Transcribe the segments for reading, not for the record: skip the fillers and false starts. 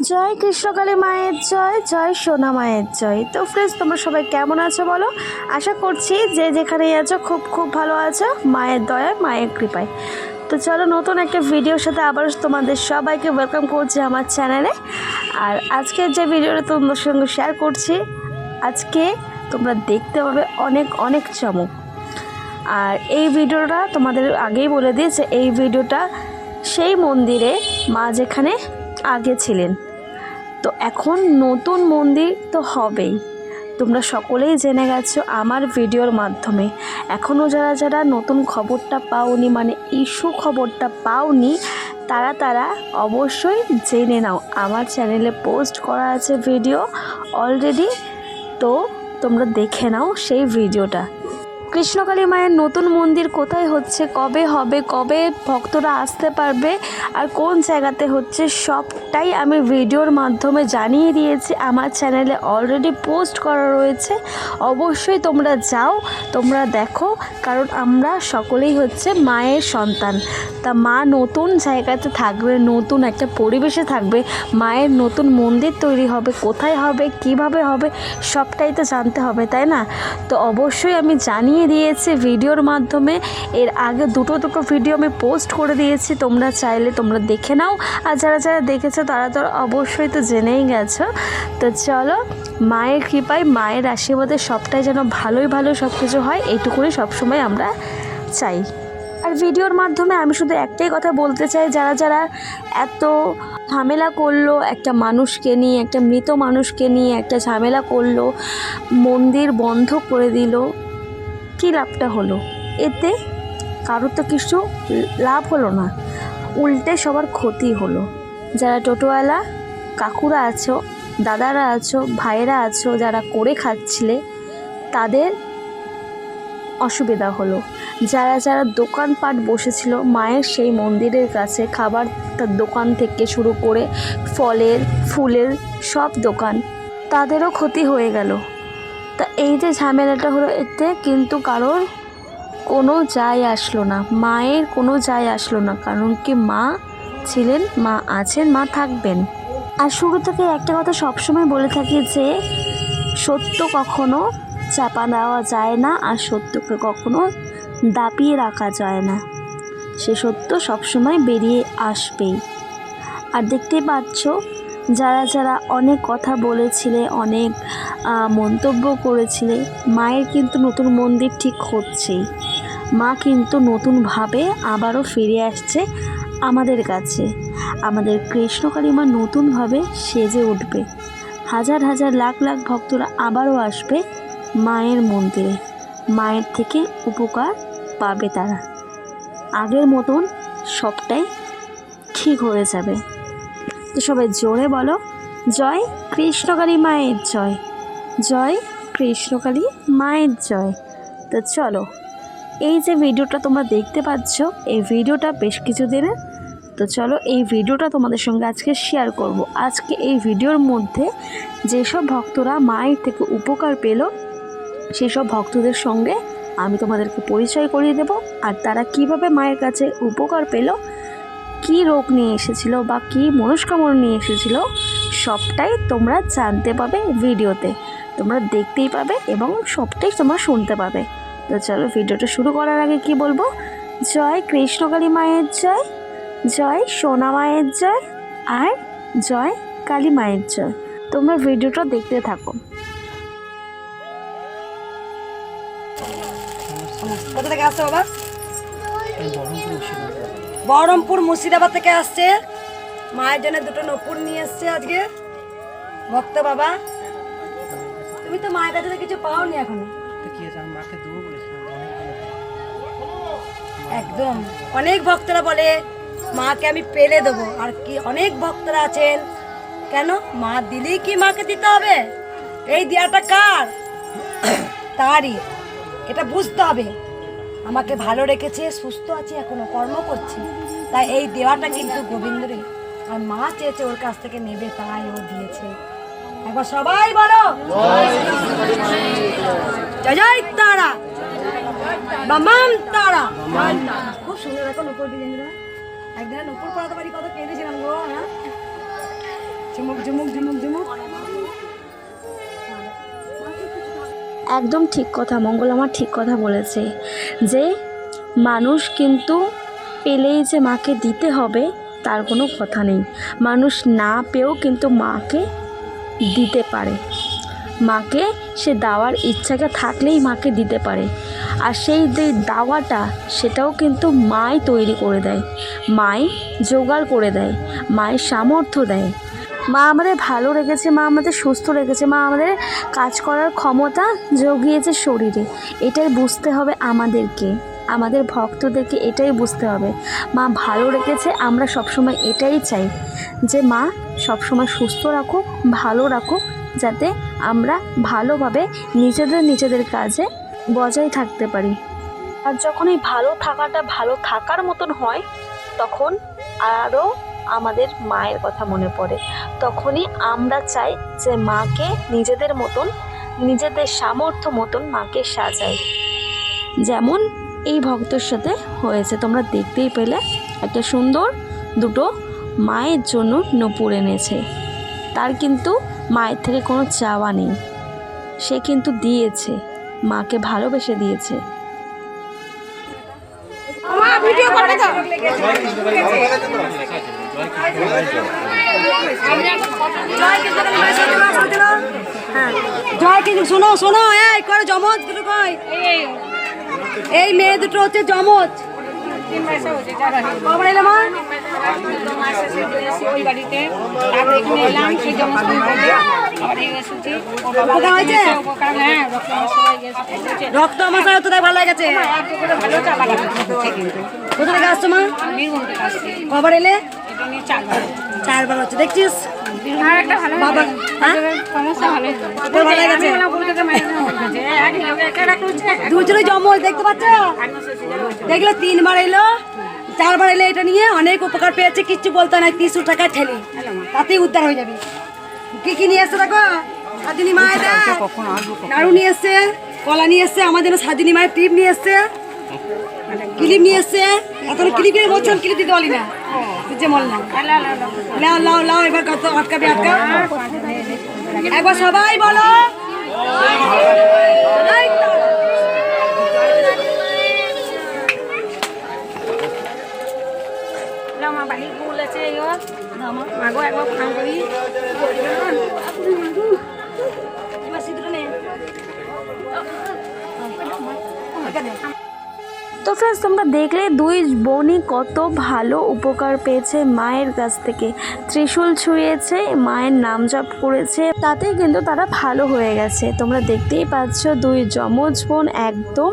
জয় কৃষ্ণকালী মায়ের জয়, জয় সোনা মায়ের জয়। তো ফ্রেন্ডস, তোমরা সবাই কেমন আছো বলো? আশা করছি যে যেখানেই আছো খুব খুব ভালো আছো মায়ের দয়ায়, মায়ের কৃপায়। তো চলো, নতুন একটা ভিডিওর সাথে আবার তোমাদের সবাইকে ওয়েলকাম করছি আমার চ্যানেলে। আর আজকের যে ভিডিওটা তোমাদের সঙ্গে শেয়ার করছি, আজকে তোমরা দেখতে পাবে অনেক অনেক চমক। আর এই ভিডিওটা তোমাদের আগেই বলে দিয়েছে, এই ভিডিওটা সেই মন্দিরে মা যেখানে আগে ছিলেন। তো এখন নতুন মন্দির তো হবেই, তোমরা সকলেই জেনে গেছো আমার ভিডিওর মাধ্যমে। এখনও যারা যারা নতুন খবরটা পাওনি, মানে ইস্যু খবরটা পাওনি, তারা অবশ্যই জেনে নাও। আমার চ্যানেলে পোস্ট করা আছে ভিডিও অলরেডি, তো তোমরা দেখে নাও সেই ভিডিওটা। কৃষ্ণকালী মায়ের নতুন মন্দির কোথায় হচ্ছে, কবে হবে, কবে ভক্তরা আসতে পারবে, আর কোন জায়গাতে হচ্ছে, সবটাই আমি ভিডিওর মাধ্যমে জানিয়ে দিয়েছি। আমার চ্যানেলে অলরেডি পোস্ট করা রয়েছে, অবশ্যই তোমরা যাও, তোমরা দেখো। কারণ আমরা সকলেই হচ্ছে মায়ের সন্তান। তা মা নতুন জায়গাতে থাকবে, নতুন একটা পরিবেশে থাকবে, মায়ের নতুন মন্দির তৈরি হবে, কোথায় হবে, কিভাবে হবে, সবটাই তো জানতে হবে, তাই না? তো অবশ্যই আমি জানিয়ে দিয়েছি ভিডিওর মাধ্যমে। এর আগে দুটো ভিডিও আমি পোস্ট করে দিয়েছি, তোমরা চাইলে তোমরা দেখে নাও। আর যারা যারা দেখেছো তারা তো অবশ্যই তো জেনেই গেছো। তো চলো, মায়ের কৃপায়, মায়ের আশীর্বাদে সবটাই যেন ভালোই ভালো সব কিছু হয়, এইটুকুনি সবসময় আমরা চাই। আর ভিডিওর মাধ্যমে আমি শুধু একটাই কথা বলতে চাই, যারা যারা এত ঝামেলা করলো একটা মানুষকে নিয়ে, একটা মৃত মানুষকে নিয়ে একটা ঝামেলা করলো, মন্দির বন্ধ করে দিল, কী লাভটা হলো? এতে কারোর তো কিছু লাভ হলো না, উল্টে সবার ক্ষতি হলো। যারা টোটোওয়ালা কাকুরা আছো, দাদারা আছো, ভাইয়েরা আছো, যারা করে খাচ্ছিলে, তাদের অসুবিধা হলো। যারা যারা দোকানপাট বসেছিল মায়ের সেই মন্দিরের কাছে, খাবার দোকান থেকে শুরু করে ফলের ফুলের সব দোকান, তাদেরও ক্ষতি হয়ে গেল। তা এই যে ঝামেলাটা হলো, এতে কিন্তু কারোর কোনো যায় আসলো না, মায়ের কোনো যায় আসলো না। কারণ কি, মা ছিলেন, মা আছেন, মা থাকবেন। আর শুরু থেকে একটা কথা সবসময় বলে থাকি যে সত্য কখনো চাপা দেওয়া যায় না, আর সত্যকে কখনো দাপিয়ে রাখা যায় না। সে সত্য সবসময় বেরিয়ে আসবেই। আর দেখতেই পাচ্ছ, যারা যারা অনেক কথা বলেছিলে, অনেক মন্তব্য করেছিলে, মায়ের কিন্তু নতুন মন্দির ঠিক হচ্ছেই। মা কিন্তু নতুনভাবে আবারও ফিরে আসছে আমাদের কাছে। আমাদের কৃষ্ণকালী মা নতুনভাবে সেজে উঠবে, হাজার হাজার লাখ লাখ ভক্তরা আবারও আসবে মায়ের মন্দিরে। মায়ের থেকে উপকার পাবে তারা, আগের মতন সবটাই ঠিক হয়ে যাবে। তো সবাই জোরে বলো, জয় কৃষ্ণকালী মায়ের জয়, জয় কৃষ্ণকালী মায়ের জয়। তো চলো, এই যে ভিডিওটা তোমরা দেখতে পাচ্ছ, এই ভিডিওটা বেশ কিছু দিনের। তো চলো, এই ভিডিওটা তোমাদের সঙ্গে আজকে শেয়ার করব। আজকে এই ভিডিওর মধ্যে যেসব ভক্তরা মায়ের থেকে উপকার পেল, সেসব ভক্তদের সঙ্গে আমি তোমাদেরকে পরিচয় করিয়ে দেব। আর তারা কিভাবে মায়ের কাছে উপকার পেল, কী রোগ নিয়ে এসেছিল বা কী মনস্কামনা নিয়ে এসেছিল, সবটাই তোমরা জানতে পাবে ভিডিওতে। তোমরা দেখতেই পাবে এবং সবটাই তোমরা শুনতে পাবে। তো চলো, ভিডিওটা শুরু করার আগে কি বলবো, জয় কৃষ্ণকালী মায়ের জয়, জয় সোনা মায়ের জয়, আর জয় কালী মায়ের জয়। তোমরা ভিডিওটা দেখতে থাকো। কোথা থেকে আসছে বাবা? বহরমপুর মুর্শিদাবাদ থেকে আসছে। মায়ের জন্য দুটো নপুর নিয়ে এসছে আজকে ভক্ত বাবা। তুমি তো মায়ের কাছে কিছু পাওনি এখনো। একদম অনেক ভক্তরা বলে মাকে আমি পেলে দেবো, আর কি অনেক ভক্তরা আছেন, কেন মা দিলেই কি মাকে দিতে হবে? এই দেয়াটা কার? তারই। এটা বুঝতে হবে। আমাকে ভালো রেখেছে, সুস্থ আছি, এখনো কর্ম করছি, তাই এই দেওয়াটা কিন্তু গোবিন্দরই। আর মা চেয়েছে ওর কাছ থেকে নেবে, তাই ও দিয়েছে। একবার সবাই বলো জয় জয় তারা, বামাম তারা। খুব সুন্দর এখন উপর ডিজাইনটা। একদিন উপর পড়াতে পারি, কত কেঁদেছিলাম গো। হ্যাঁ ঝুমুক ঝুমুক ঝুমুক ঝুমুক। একদম ঠিক কথা, মঙ্গলামা ঠিক কথা বলেছে যে মানুষ কিন্তু পেলেই যে মাকে দিতে হবে তার কোনো কথা নেই। মানুষ না পেয়েও কিন্তু মাকে দিতে পারে, মাকে সে দেওয়ার ইচ্ছাটা থাকলেই মাকে দিতে পারে। আর সেই যে দাওয়াটা সেটাও কিন্তু মাই তৈরি করে দেয়, মাই জোগাড় করে দেয়, মায়ের সামর্থ্য দেয়। মা আমাদের ভালো রেখেছে, মা আমাদের সুস্থ রেখেছে, মা আমাদের কাজ করার ক্ষমতা জুগিয়েছে শরীরে। এটাই বুঝতে হবে আমাদেরকে, আমাদের ভক্তদেরকে এটাই বুঝতে হবে। মা ভালো রেখেছে, আমরা সবসময় এটাই চাই যে মা সবসময় সুস্থ রাখুক, ভালো রাখুক, যাতে আমরা ভালোভাবে নিজেদের কাজে বজায় থাকতে পারি। আর যখন এই ভালো থাকাটা ভালো থাকার মতন হয় তখন আরও আমাদের মায়ের কথা মনে পড়ে। তখনই আমরা চাই যে মাকে নিজেদের মতন, নিজেদের সামর্থ্য মতন মাকে সাজাই, যেমন এই ভক্তর সাথে হয়েছে। তোমরা দেখতেই পেলে একটা সুন্দর দুটো মায়ের জন্য নূপুর এনেছে। তার কিন্তু মায়ের থেকে কোনো চাওয়া নেই, সে কিন্তু দিয়েছে, মাকে ভালোবেসে দিয়েছে। জয় কিন্তু শোনো শোনো, এই করে জমজ দুটো কই, এই মেয়ে দুটো হচ্ছে জমজ। কবার এলে মা? ওই বাড়িতে তারপর এখানে এলাম, সেই জমা আবার এসেছি। উপকার হয়েছে? হ্যাঁ, রক্ত আমার সাথে তো তাই ভালো লেগেছে। ভালো চালা কিন্তু কোথা থেকে আসছো মা? আমি বলতে পারছি কবার এলে? এটা নিয়ে চালবার 4 বার হচ্ছে, দেখছিস আর একটা ভালো বাবা। হ্যাঁ সমস্যা ভালো তোর ভালো লেগেছে? দুজনে জমজ দেখতে পাচ্ছ? দেখলে 3 বার এলো, 4 বার এলে, এটা নিয়ে অনেক উপকার পেয়েছে। কিচ্ছু বলতে নাই, 300 টাকা ঠেলি তাতেই উদ্ধার হয়ে যাবে। কি কি নিয়ে এসছে দেখো, সাদিনী মায়ের নাড়ু নিয়ে এসছে, কলা নিয়ে এসছে, আমার জন্য সাদিনী মায়ের টিপ নিয়ে এসছে, ক্লিপ নিয়ে এসছে। এখন ক্লিপ নিয়ে বলছিলাম, ক্লিপ দিতে পারি না, বুঝছে বললাম। লাও লাও লাও, এবার কত আটকাবে, আটকা। একবার সবাই বলো মা বাড়ি ফুল আছে মাগো একবার ফান করি। এবার সিঁদুর নে। তো ফ্রেন্ডস, তোমরা দেখলে দুই বোনই কত ভালো উপকার পেয়েছে মায়ের কাছ থেকে। ত্রিশূল ছুঁয়েছে, মায়ের নাম জপ করেছে, তাতেই কিন্তু তারা ভালো হয়ে গেছে। তোমরা দেখতেই পাচ্ছ দুই যমজ বোন একদম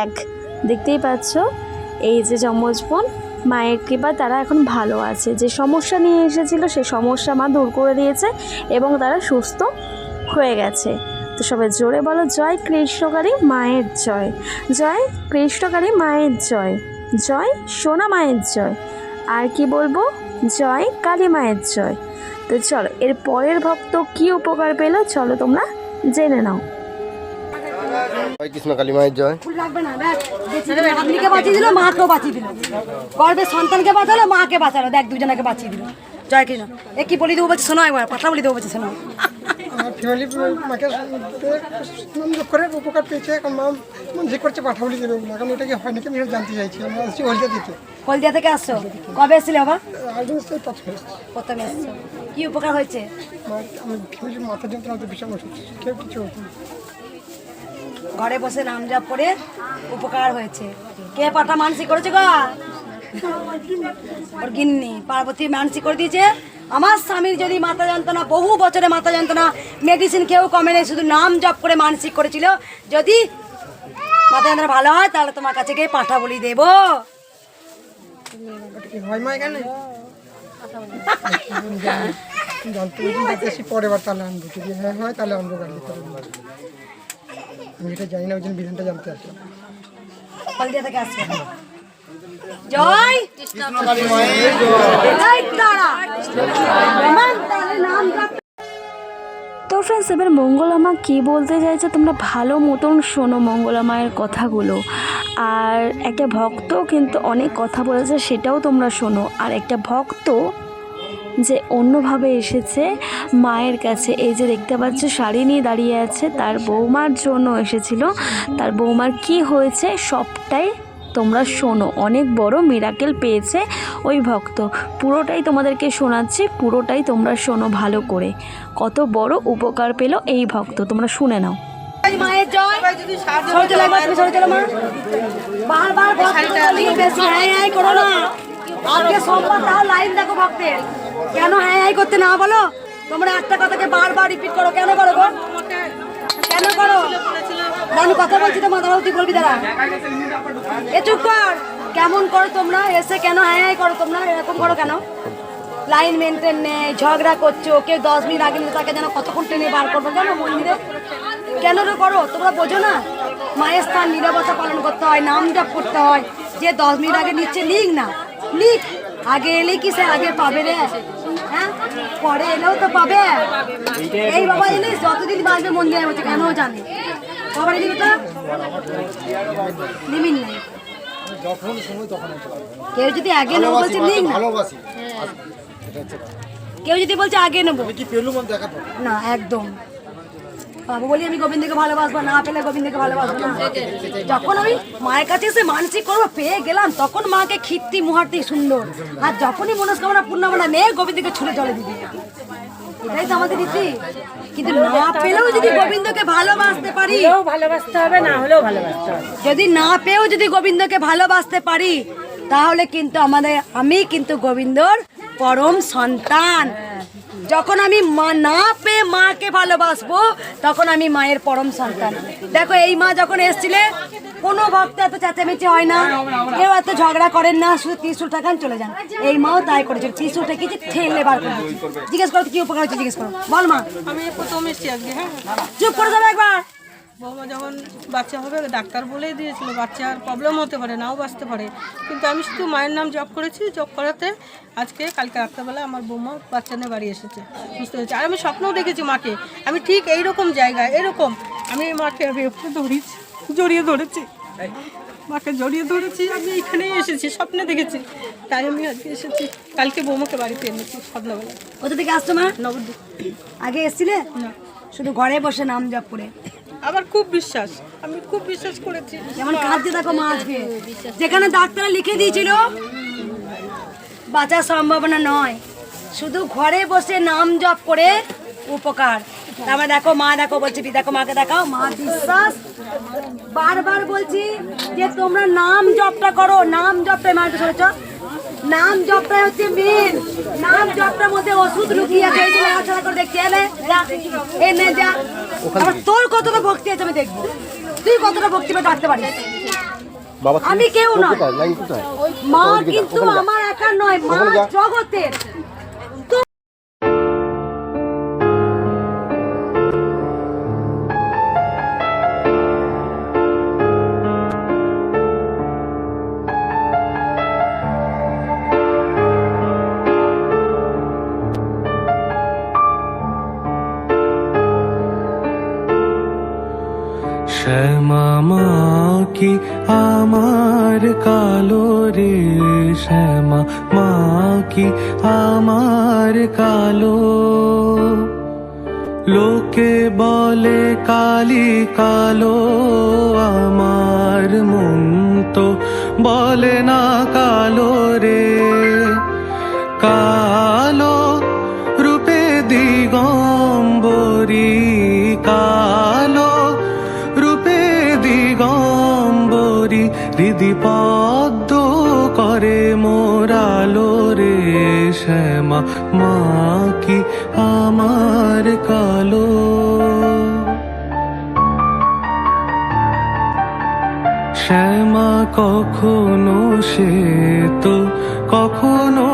এক, দেখতেই পাচ্ছ এই যে যমজ বোন, মায়ের কৃপা তারা এখন ভালো আছে। যে সমস্যা নিয়ে এসেছিল সেই সমস্যা মা দূর করে দিয়েছে এবং তারা সুস্থ হয়ে গেছে। তো সবাই জোরে বলো, জয় কৃষ্ণকারী মায়ের জয়, জয় কৃষ্ণকারী মায়ের জয়, জয় সোনা মায়ের জয়। আর কি বলবো, জয় কালী মায়ের জয়। তো চলো, এর পরের ভক্ত কি উপকার পেলো চলো তোমরা জেনে নাও। জয় কৃষ্ণ কালী মায়ের জয়। ফুল লাগবে না, দেখ আপনিকে বাঁচিয়ে দিল, মাকেও বাঁচিয়ে দিল, গর্ভের সন্তানকে বাঁচালো, মাকে বাঁচালো, দেখ দুজনকে বাঁচিয়ে দিল। জয় কৃষ্ণ। এ কি বলি দেবো বলছে শোনো, একবার পাঠা বলি দেবো বলছে শোনো। আমার ফ্যামিলি মাকে করে উপকার পেয়েছে, এখন মা মঞ্জি করছে পাঠাবলি দেবে বলে। এখন এটা কি হয় নাকি আমি জানতে চাইছি। আমরা আসছি হলদিয়া দিতে। হলদিয়া থেকে আসছো, কবে এসেছিলে বাবা? আগে প্রথমে প্রথমে এসছো, কি উপকার হয়েছে? আমার ফ্যামিলির মাথা যন্ত্রণা তো ভীষণ ওষুধ, কেউ কিছু ঘরে বসে নাম জপ করে উপকার হয়েছে। কে পাঠা মানসিক করেছে গো? ওর গিন্নি পার্বতী মানসিক করে দিয়েছে, আমার স্বামীর যদি মাথা যন্ত্রণা, বহু বছরে মাথা যন্ত্রণা, মেডিসিন কেউ কমে নেই, শুধু নাম জপ করে মানসিক করেছিল, যদি মাথা যন্ত্রণা ভালো হয় তাহলে তোমার কাছে গিয়ে পাঠা বলি দেবো। হয় মা এখানে জানতে দেখতেছি, পরের বার তাহলে আনবো, যদি হ্যাঁ হয় তাহলে আনবো গাড়ি করে। আমি এটা জানি না, ওই জন্য বিধানটা জানতে আসলাম। হলদিয়া থেকে আসবে। জয় তো ফ্রেন্ডস, এবার মঙ্গলামা কী বলতে চাইছে তোমরা ভালো মতন শোনো মঙ্গলামায়ের কথাগুলো। আর একটা ভক্ত কিন্তু অনেক কথা বলেছে, সেটাও তোমরা শোনো। আর একটা ভক্ত যে অন্যভাবে এসেছে মায়ের কাছে। এই যে দেখতে পাচ্ছ শাড়ি নিয়ে দাঁড়িয়ে আছে, তার বৌমার জন্য এসেছিল। তার বৌমার কি হয়েছে সবটাই তোমরা শোনো। অনেক বড় মিরাকেল পেয়েছে ওই ভক্ত, পুরোটাই তোমাদেরকে শোনাচ্ছি, পুরোটাই তোমরা শোনো ভালো করে। কত বড় উপকার পেল এই ভক্ত, তোমরা শুনে নাও। মায়ের জয়। সরে চলো একবার, তুমি সরে চলো মা। বারবার ভক্ত বলি, বেশি হ্যাঁ হ্যাঁ করো না। আজকে সোমবার, তাও লাইন দেখো ভক্তের। কেন হ্যাঁ হ্যাঁ করতে না বলো? তোমরা একটা কথাকে বারবার রিপিট করো, কেন করো গো? কেন করো? আমি কথা বলছি তো, মাথা তুই বলবি দাঁড়া। এ চুপ কর। কেমন করো তোমরা? এসে কেন হ্যাঁ হ্যাঁ করো তোমরা? এরকম করো কেন? লাইন মেনটেন নেই, ঝগড়া করছো, কেউ 10 মিনিট আগে নিয়ে তাকে যেন কতক্ষণ টেনে বার করবো জানো মন্দিরে? কেন রে করো? তোমরা বোঝো না? মায়ের স্থান নীরবতা পালন করতে হয়, নাম জপ করতে হয়। যে 10 মিনিট আগে নিচ্ছে লিখ না, লিখ। আগে এলে কি সে আগে পাবে রে? হ্যাঁ, পরে এলেও তো পাবে। এই বাবা জিনিস যতদিন বাঁচবে মন্দিরে বলছে, কেন জানে বাবার জিনিসটা লিমিট নেই। কেউ যদি আগে নেবো বলছে লিখ না, কেউ যদি বলছে আগে নেবো না, একদম বাবু বলি আমি গোবিন্দকে ভালোবাসবো, না পেলে গোবিন্দকে ভালোবাসবো না। যখন আমি মায়ের কাছে এসে মানসিক করবো, পেয়ে গেলাম, তখন মাকে ক্ষিপ্তি মুহূর্তে সুন্দর। আর যখনই মনস্কামনা পূর্ণ মনে নেই, গোবিন্দকে ছুঁড়ে জলে দিবি। এটাই তো আমাদের রীতি। কিন্তু না পেলেও যদি গোবিন্দকে ভালোবাসতে পারি, ভালোবাসতে হবে, না হলেও ভালোবাসতে হবে। যদি না পেয়েও যদি গোবিন্দকে ভালোবাসতে পারি, তাহলে কিন্তু আমি কিন্তু গোবিন্দর পরম সন্তান। যখন আমি না পেয়ে মাকে ভালোবাসবো, তখন আমি মায়ের পরম সন্তান। দেখো এই মা যখন এসেছিলে, কোনো ভক্ত এত চেঁচামেচি হয় না, কেউ এত ঝগড়া করেন না, শুধু ত্রিশূল টাকান চলে যান। এই মাও তাই করেছে, ত্রিশূল ঠেকেছে, ঠেলে বার করে দিয়েছে। জিজ্ঞেস করো কি উপকার হচ্ছে, জিজ্ঞেস করো, বল মা। আমি প্রথম এসেছি আজকে। হ্যাঁ, চুপ করে যাবে একবার। বৌমা যখন বাচ্চা হবে, ডাক্তার বলেই দিয়েছিল বাচ্চার প্রবলেম হতে পারে, নাও বাঁচতে পারে। কিন্তু আমি শুধু মায়ের নাম জপ করেছি, জপ করাতে কালকে রাত্রেবেলা আমার বৌমা বাচ্চা নিয়ে বাড়ি এসেছে, সুস্থ হয়েছে। আর আমি স্বপ্নও দেখেছি মাকে, আমি ঠিক এইরকম জায়গায়, এরকম আমি মাকে জড়িয়ে ধরেছি, মাকে জড়িয়ে ধরেছি। আমি এখানেই এসেছি, স্বপ্নে দেখেছি, তাই আমি আজকে এসেছি। কালকে বৌমাকে বাড়িতে এনেছি সন্ধ্যাবেলা। কোথা থেকে আসছো মা? নবদ্বীপ। আগে এসছিলে? না, শুধু ঘরে বসে নাম জপ করে। আমার খুব বিশ্বাস, আমি খুব বিশ্বাস করেছি। যেমন কাঁদতে থাকো মা আজকে, যেখানে ডাক্তার লিখে দিয়েছিল বাঁচার সম্ভাবনা নয়, শুধু ঘরে বসে নাম জপ করে উপকার। তারপরে দেখো মা, দেখো বলছি, দেখো মাকে দেখাও, মা বিশ্বাস। বারবার বলছি যে তোমরা নাম জপটা করো, নাম জপটা মাকে শুনেছ? নাম জপটা হচ্ছে মেন। নাম জপটার মধ্যে ওষুধ লুকিয়ে আছে, এই যে নাড়াচাড়া করে দেখতে এলে যা, এনে যা। আবার তোর কতটা ভক্তি আছে আমি দেখবো, তুই কতটা ভক্তি পেয়ে ডাকতে পারিস। আমি কেউ নয়, মা কিন্তু আমার একা নয়, মা জগতের। শ্যামা মা কি আমার কালো রে, শ্যামা মা কি আমার কালো। লোকে বলে কালি কালো, আমার মন তো বলে না কালো রে। কালো রূপে দিগম্বরী, কালো রূপে দিগম্বরী, হৃদি পদ্ম করে মোরালো রে। শ্যামা মা কি আমার কালো। শ্যামা কখনো শ্বেত, কখনো